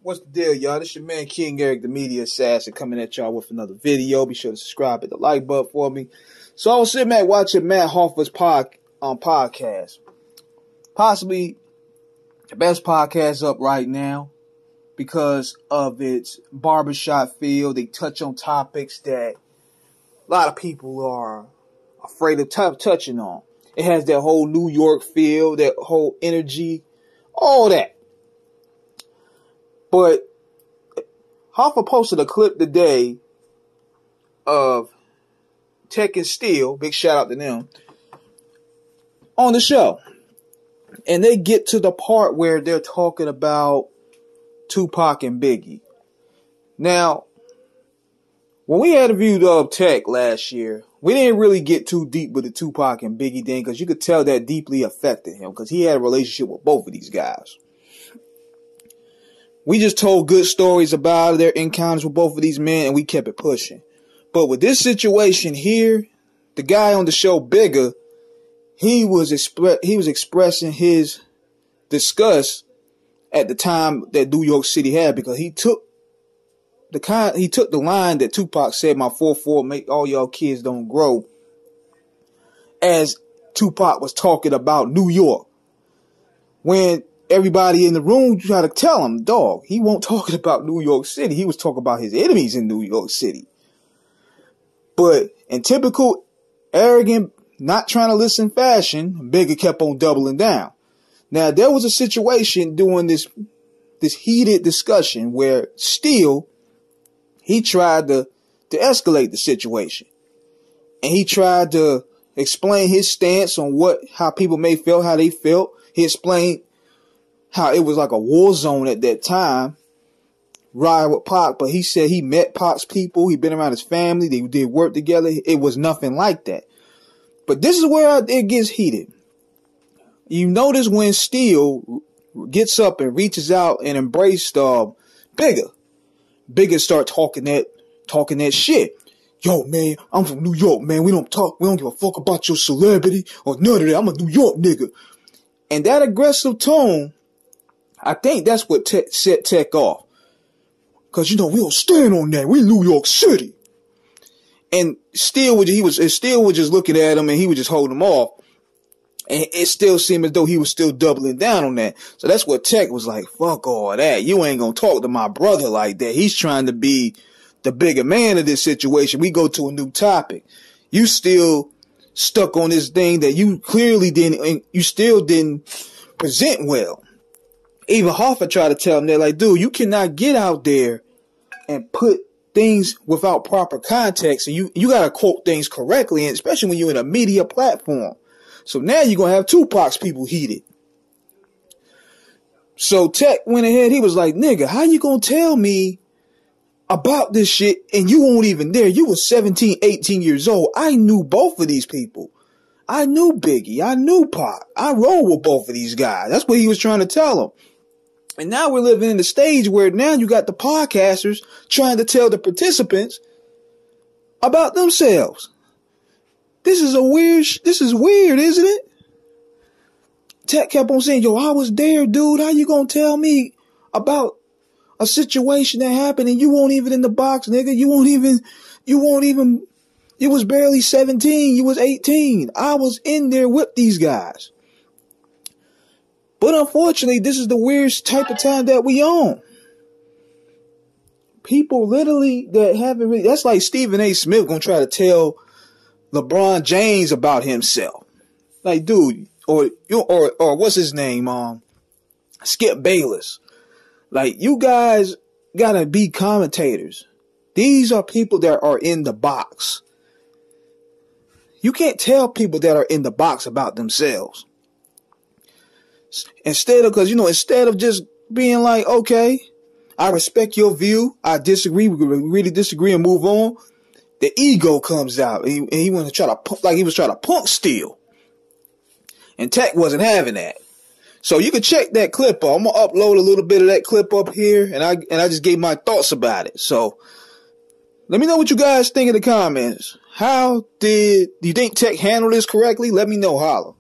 What's the deal, y'all? This your man King Eric, the media assassin, coming at y'all with another video. Be sure to subscribe, hit the like button for me. So I was sitting back watching Matt Hoffa's podcast. Possibly the best podcast up right now because of its barbershop feel. They touch on topics that a lot of people are afraid of touching on. It has that whole New York feel, that whole energy, all that. But Hoffa posted a clip today of Tech and Steel, big shout out to them, on the show. And they get to the part where they're talking about Tupac and Biggie. Now, when we had reviewed Tech last year, we didn't really get too deep with the Tupac and Biggie thing because you could tell that deeply affected him because he had a relationship with both of these guys. We just told good stories about their encounters with both of these men, and we kept it pushing. But with this situation here, the guy on the show, Bigga, he was expressing his disgust at the time that New York City had because he took the line that Tupac said, "My 4-4 make all y'all kids don't grow," as Tupac was talking about New York. When everybody in the room tried to tell him, dog, he won't talking about New York City. He was talking about his enemies in New York City. But in typical arrogant, not trying to listen fashion, Bigga kept on doubling down. Now, there was a situation during this heated discussion where Steel, he tried to escalate the situation. And he tried to explain his stance on how people may feel, how they felt. He explained how it was like a war zone at that time, ride with Pac, but he said he met Pac's people, he been around his family, they did work together. It was nothing like that. But this is where it gets heated. You notice when Steel gets up and reaches out and embraced Bigga. Bigga start talking that shit. Yo, man, I'm from New York, man. We don't give a fuck about your celebrity or none of that. I'm a New York nigga. And that aggressive tone, I think that's what set Tech off. Because, we don't stand on that. We New York City. And Steel was just looking at him and he was just holding him off. And it still seemed as though he was still doubling down on that. So that's what Tech was like, fuck all that. You ain't going to talk to my brother like that. He's trying to be the bigger man of this situation. We go to a new topic. You still stuck on this thing that you clearly still didn't present well. Even Hoffa tried to tell him, they're like, dude, you cannot get out there and put things without proper context. And you got to quote things correctly, and especially when you're in a media platform. So now you're going to have Tupac's people heated. So Tech went ahead. He was like, nigga, how you going to tell me about this shit and you weren't even there? You were 17, 18 years old. I knew both of these people. I knew Biggie. I knew Pac. I rolled with both of these guys. That's what he was trying to tell them. And now we're living in the stage where now you got the podcasters trying to tell the participants about themselves. This is weird, isn't it? Tech kept on saying, yo, I was there, dude. How you gonna tell me about a situation that happened and you weren't even in the box, nigga? You was barely 17. You was 18. I was in there with these guys. But unfortunately, this is the weird type of time that we on. People literally that haven't really, that's like Stephen A. Smiff gonna try to tell LeBron James about himself. Like, dude, or what's his name? Skip Bayless. Like, you guys gotta be commentators. These are people that are in the box. You can't tell people that are in the box about themselves. Instead of just being like, okay, I respect your view, I disagree, we really disagree and move on, the ego comes out and he want to try to he was trying to punk Steel. And Tech wasn't having that. So you can check that clip up. I'm gonna upload a little bit of that clip up here, and I just gave my thoughts about it. So let me know what you guys think in the comments. How do you think Tech handled this correctly? Let me know, holla.